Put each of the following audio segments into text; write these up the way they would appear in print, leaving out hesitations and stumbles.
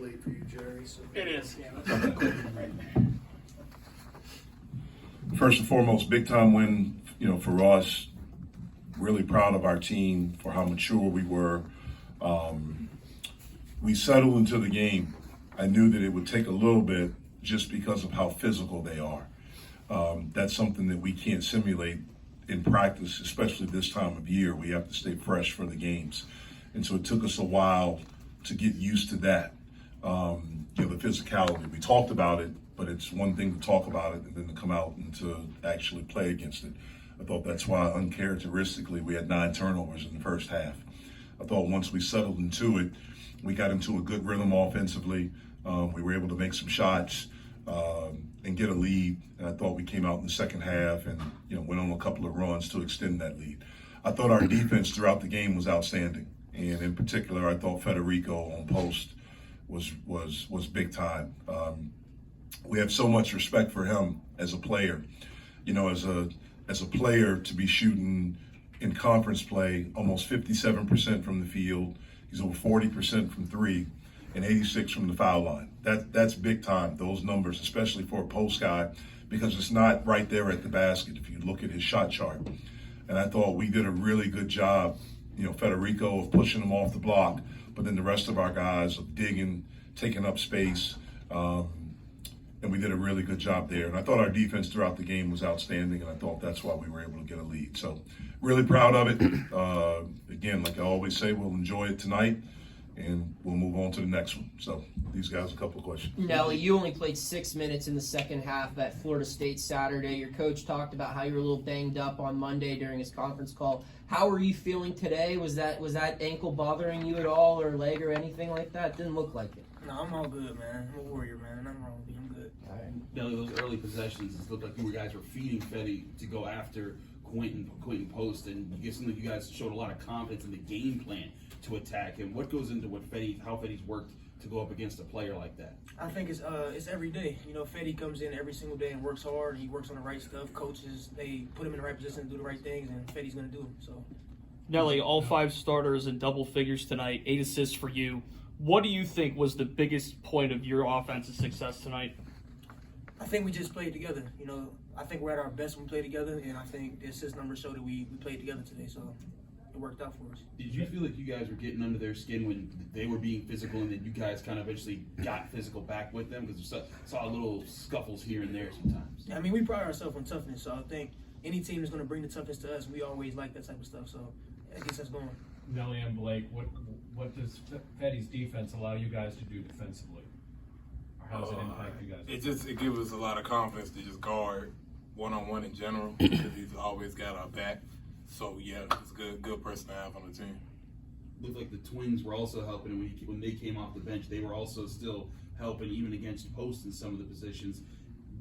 late for you, Jerry. So It is. First and foremost, big time win, for us. Really proud of our team for how mature we were. We settled into the game. I knew that it would take a little bit just because of how physical they are. That's something that we can't simulate in practice, especially this time of year. We have to stay fresh for the games. And so it took us a while to get used to that. The physicality. We talked about it, but it's one thing to talk about it and then to come out and to actually play against it. I thought that's why, uncharacteristically, we had 9 turnovers in the first half. I thought once we settled into it, we got into a good rhythm offensively. We were able to make some shots and get a lead. And I thought we came out in the second half and went on a couple of runs to extend that lead. I thought our defense throughout the game was outstanding, and in particular, I thought Federico on post was big time. We have so much respect for him as a player. As a player, to be shooting in conference play almost 57% from the field. He's over 40% from 3 and 86 from the foul line. That's big time, those numbers, especially for a post guy, because it's not right there at the basket if you look at his shot chart. And I thought we did a really good job, Federico, of pushing him off the block, but then the rest of our guys of digging, taking up space, and we did a really good job there. And I thought our defense throughout the game was outstanding, and I thought that's why we were able to get a lead. So really proud of it. Again, like I always say, we'll enjoy it tonight, and we'll move on to the next one. So these guys, a couple of questions. Nelly, you only played 6 minutes in the second half at Florida State Saturday. Your coach talked about how you were a little banged up on Monday during his conference call. How are you feeling today? Was that ankle bothering you at all, or leg, or anything like that? Didn't look like it. No, I'm all good, man. I'm a warrior, man. Nothing wrong with me. I'm good. All right. Nelly, those early possessions, it looked like you guys were feeding Fetty to go after Quentin Post, and it seemed like you guys showed a lot of confidence in the game plan to attack him. What goes into how Fetty's worked to go up against a player like that? I think it's every day. Fetty comes in every single day and works hard. He works on the right stuff. Coaches, they put him in the right position to do the right things, and Fetty's going to do them. So, Nelly, all 5 starters in double figures tonight, 8 assists for you. What do you think was the biggest point of your offensive success tonight? I think we just played together. I think we're at our best when we play together, and I think the assist numbers show that we played together today, so it worked out for us. Did you feel like you guys were getting under their skin when they were being physical, and then you guys kind of eventually got physical back with them? Because we saw little scuffles here and there sometimes. Yeah, we pride ourselves on toughness, so I think any team that's going to bring the toughness to us, we always like that type of stuff, so it gets us going. Nelly and Blake, what does Fetty's defense allow you guys to do defensively? Or how does it impact you guys? It gives us a lot of confidence to just guard one-on-one in general, because he's always got our back. So yeah, it's a good person to have on the team. Looked like the Twins were also helping when they came off the bench. They were also still helping even against Post in some of the positions.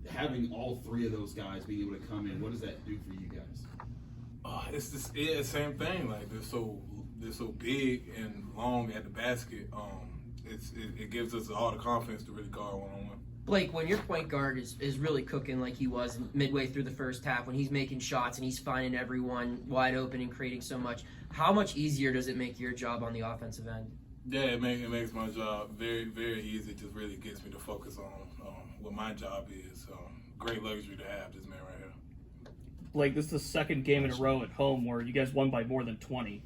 Having all 3 of those guys being able to come in, what does that do for you guys? It's the same thing. Like they're so big and long at the basket. It gives us all the confidence to really guard one-on-one. Blake, when your point guard is really cooking like he was midway through the first half, when he's making shots and he's finding everyone wide open and creating so much, how much easier does it make your job on the offensive end? Yeah, it makes my job very, very easy. It just really gets me to focus on what my job is. Great luxury to have this man right here. Blake, this is the second game in a row at home where you guys won by more than 20.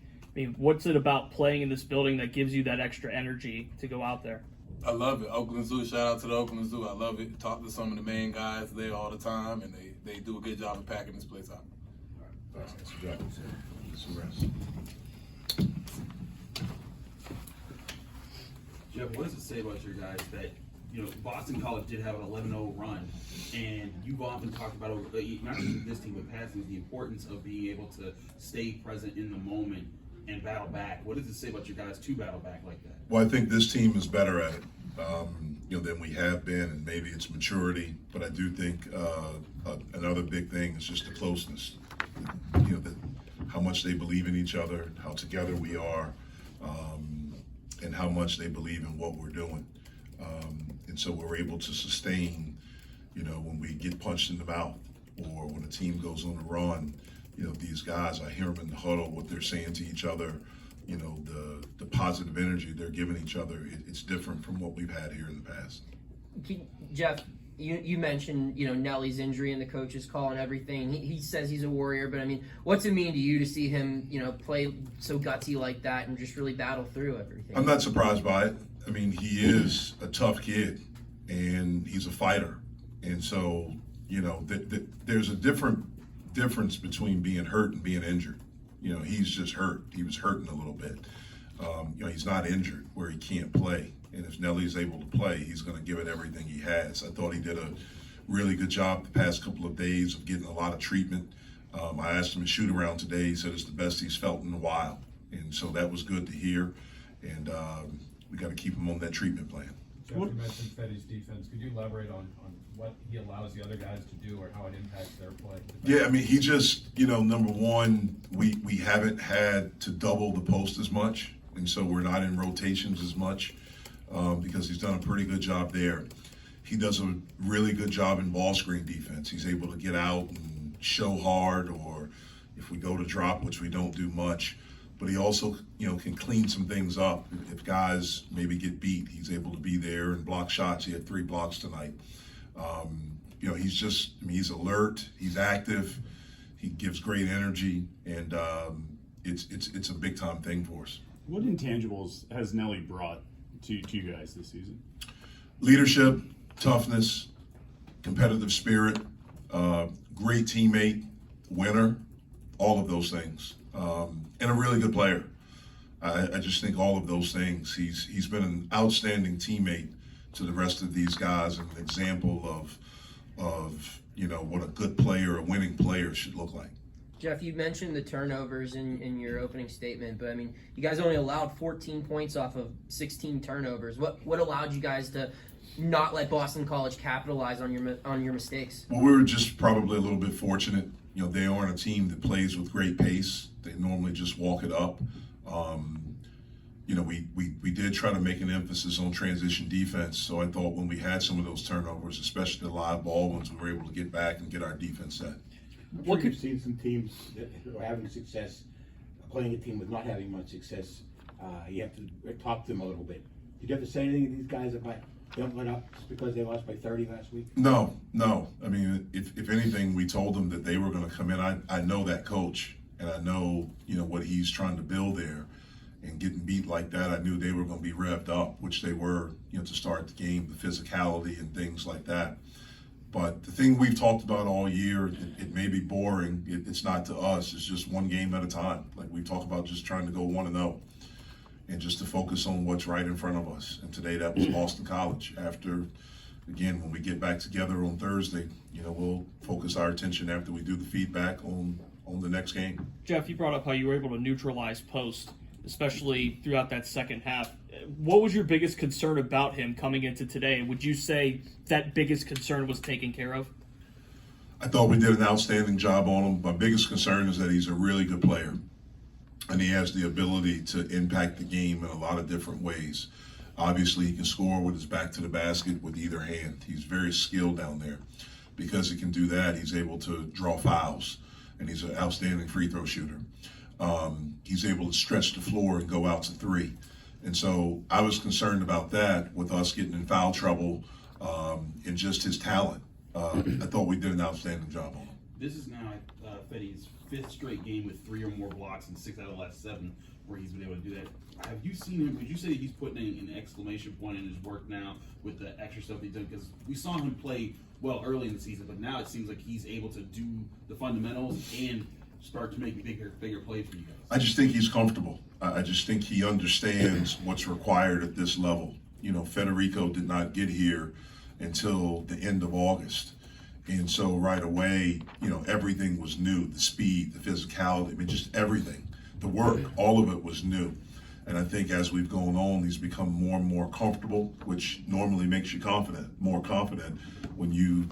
What's it about playing in this building that gives you that extra energy to go out there? I love it. Oakland Zoo, shout out to the Oakland Zoo. I love it. Talk to some of the main guys there all the time, and they do a good job of packing this place out. All right. Thanks. Good job. Get some rest. Jeff, what does it say about your guys that Boston College did have an 11-0 run, and you've often talked about, not just with this team but past teams, the importance of being able to stay present in the moment and battle back. What does it say about your guys to battle back like that? Well, I think this team is better at it, than we have been, and maybe it's maturity. But I do think another big thing is just the closeness. How much they believe in each other, how together we are, and how much they believe in what we're doing. And so we're able to sustain, when we get punched in the mouth or when a team goes on a run. These guys, I hear them in the huddle, what they're saying to each other, the positive energy they're giving each other, it's different from what we've had here in the past. Jeff, you mentioned Nelly's injury and the coach's call and everything. He says he's a warrior, but I mean, what's it mean to you to see him play so gutsy like that and just really battle through everything? I'm not surprised by it. I mean, he is a tough kid, and he's a fighter, and so there's a difference between being hurt and being injured. He's just hurt. He was hurting a little bit. He's not injured where he can't play. And if Nelly's able to play, he's going to give it everything he has. I thought he did a really good job the past couple of days of getting a lot of treatment. I asked him to shoot around today. He said it's the best he's felt in a while. And so that was good to hear. And we got to keep him on that treatment plan. Jeff, you mentioned Fetty's defense. Could you elaborate on what he allows the other guys to do or how it impacts their play? Yeah, I mean, he just, number one, we haven't had to double the post as much. And so we're not in rotations as much because he's done a pretty good job there. He does a really good job in ball screen defense. He's able to get out and show hard, or if we go to drop, which we don't do much. But he also, can clean some things up. If guys maybe get beat, he's able to be there and block shots. He had 3 blocks tonight. He's alert, he's active, he gives great energy, and it's a big time thing for us. What intangibles has Nelly brought to you guys this season? Leadership, toughness, competitive spirit, great teammate, winner, all of those things, and a really good player. I just think all of those things. He's been an outstanding teammate to the rest of these guys, and an example of what a good player, a winning player should look like. Jeff, you mentioned the turnovers in your opening statement, but I mean, you guys only allowed 14 points off of 16 turnovers. What allowed you guys to not let Boston College capitalize on your mistakes? Well, we were just probably a little bit fortunate. They aren't a team that plays with great pace. They normally just walk it up. We did try to make an emphasis on transition defense. So I thought when we had some of those turnovers, especially the live ball ones, we were able to get back and get our defense set. What you've seen some teams that are having success, playing a team with not having much success, you have to talk to them a little bit. Did you have to say anything to these guys about don't let up just because they lost by 30 last week? No. I mean, if anything, we told them that they were going to come in. I know that coach, and I know, what he's trying to build there. And getting beat like that, I knew they were going to be revved up, which they were, to start the game, the physicality and things like that. But the thing we've talked about all year, it may be boring. It's not to us. It's just one game at a time. Like we talk about just trying to go 1-0 and just to focus on what's right in front of us. And today that was Boston College. After, again, when we get back together on Thursday, we'll focus our attention after we do the feedback on the next game. Jeff, you brought up how you were able to neutralize post, especially throughout that second half. What was your biggest concern about him coming into today? Would you say that biggest concern was taken care of? I thought we did an outstanding job on him. My biggest concern is that he's a really good player, and he has the ability to impact the game in a lot of different ways. Obviously, he can score with his back to the basket with either hand. He's very skilled down there. Because he can do that, he's able to draw fouls, and he's an outstanding free throw shooter. He's able to stretch the floor and go out to 3. And so I was concerned about that with us getting in foul trouble and just his talent. I thought we did an outstanding job on him. This is now Fetty's 5th straight game with 3 or more blocks and 6 out of the last 7 where he's been able to do that. Have you seen him? Would you say he's putting an exclamation point in his work now with the extra stuff he's done? Because we saw him play well early in the season, but now it seems like he's able to do the fundamentals and start to make bigger plays for you guys. I just think he's comfortable. I just think he understands what's required at this level. Federico did not get here until the end of August. And so right away, everything was new. The speed, the physicality, I mean, just everything. The work, all of it was new. And I think as we've gone on, he's become more and more comfortable, which normally makes you more confident when you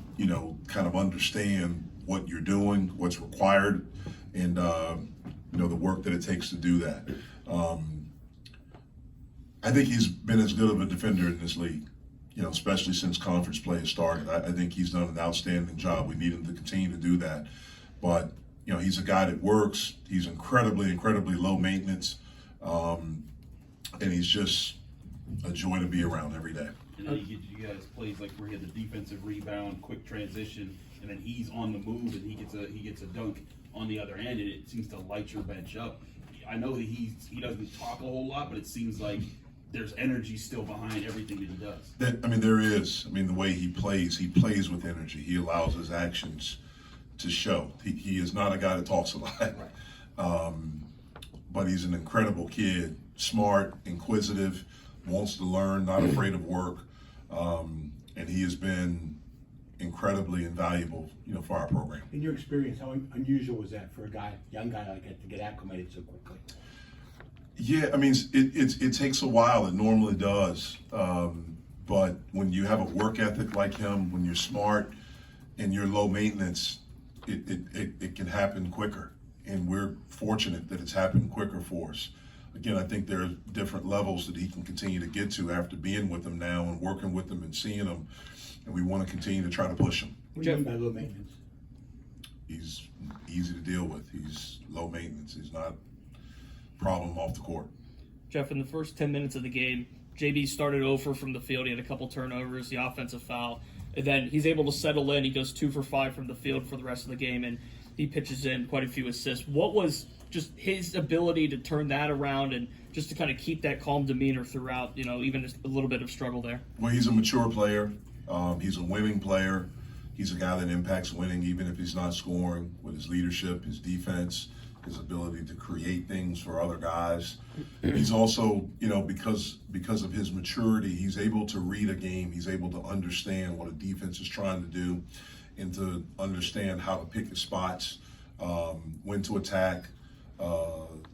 kind of understand what you're doing, what's required, and the work that it takes to do that. I think he's been as good of a defender in this league, especially since conference play has started. I think he's done an outstanding job. We need him to continue to do that. But, he's a guy that works. He's incredibly, incredibly low maintenance. And he's just a joy to be around every day. And then he gives you guys plays like where he had the defensive rebound, quick transition, and then he's on the move and he gets a dunk on the other end, and it seems to light your bench up. I know that he doesn't talk a whole lot, but it seems like there's energy still behind everything that he does. There is. The way he plays with energy. He allows his actions to show. He is not a guy that talks a lot. Right. But he's an incredible kid, smart, inquisitive, wants to learn, not afraid of work, and he has been incredibly invaluable, for our program. In your experience, how unusual was that for a young guy like that to get acclimated so quickly? Yeah, it takes a while. It normally does, but when you have a work ethic like him, when you're smart and you're low maintenance, it can happen quicker. And we're fortunate that it's happened quicker for us. Again, I think there are different levels that he can continue to get to after being with them now and working with them and seeing them. And we want to continue to try to push him. What do you mean by low maintenance? He's easy to deal with. He's low maintenance. He's not a problem off the court. Jeff, in the first 10 minutes of the game, JB started over from the field. He had a couple turnovers, the offensive foul. And then he's able to settle in. He goes 2 for 5 from the field for the rest of the game, and he pitches in quite a few assists. What was just his ability to turn that around and just to kind of keep that calm demeanor throughout, even a little bit of struggle there? Well, he's a mature player. He's a winning player. He's a guy that impacts winning even if he's not scoring, with his leadership, his defense, his ability to create things for other guys. He's also, because of his maturity, he's able to read a game. He's able to understand what a defense is trying to do and to understand how to pick his spots, when to attack,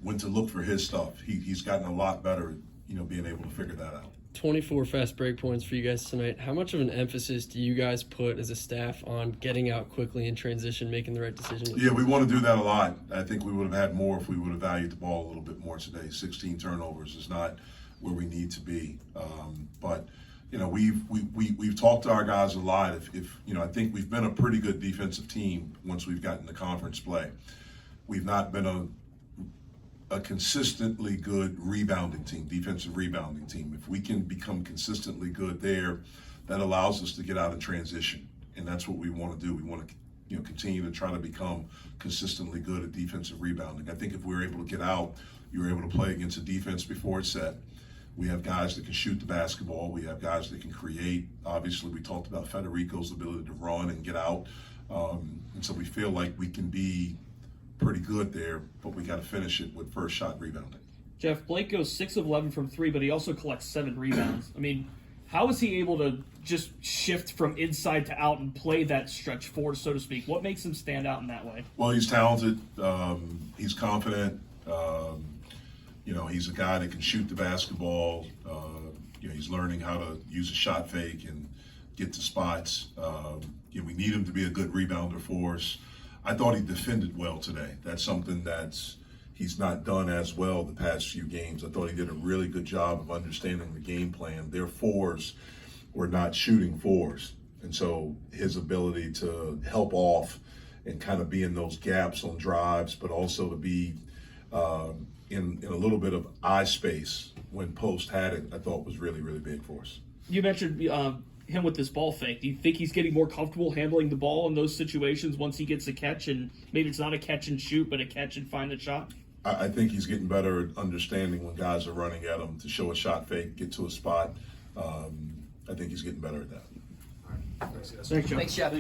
when to look for his stuff. He's gotten a lot better, being able to figure that out. 24 fast break points for you guys tonight. How much of an emphasis do you guys put as a staff on getting out quickly in transition, making the right decision? Yeah, we want to do that a lot. I think we would have had more if we would have valued the ball a little bit more today. 16 turnovers is not where we need to be. But we've talked to our guys a lot. If I think we've been a pretty good defensive team once we've gotten to conference play. We've not been a consistently good rebounding team, defensive rebounding team. If we can become consistently good there, that allows us to get out in transition, and that's what we want to do. We want to, continue to try to become consistently good at defensive rebounding. I think if we're able to get out, you're able to play against a defense before it's set. We have guys that can shoot the basketball. We have guys that can create. Obviously, we talked about Federico's ability to run and get out, and so we feel like we can be pretty good there, but we got to finish it with first shot rebounding. Jeff, Blake goes 6 of 11 from 3, but he also collects 7 rebounds. How is he able to just shift from inside to out and play that stretch 4, so to speak? What makes him stand out in that way? Well, he's talented. He's confident. He's a guy that can shoot the basketball. He's learning how to use a shot fake and get to spots. We need him to be a good rebounder for us. I thought he defended well today. That's something he's not done as well the past few games. I thought he did a really good job of understanding the game plan. Their 4s were not shooting 4s. And so his ability to help off and kind of be in those gaps on drives, but also to be in a little bit of eye space when Post had it, I thought was really, really big for us. You mentioned him with this ball fake. Do you think he's getting more comfortable handling the ball in those situations once he gets a catch, and maybe it's not a catch and shoot, but a catch and find the shot? I think he's getting better at understanding when guys are running at him to show a shot fake, get to a spot. I think he's getting better at that. Thanks, Jeff. Thanks, Jeff.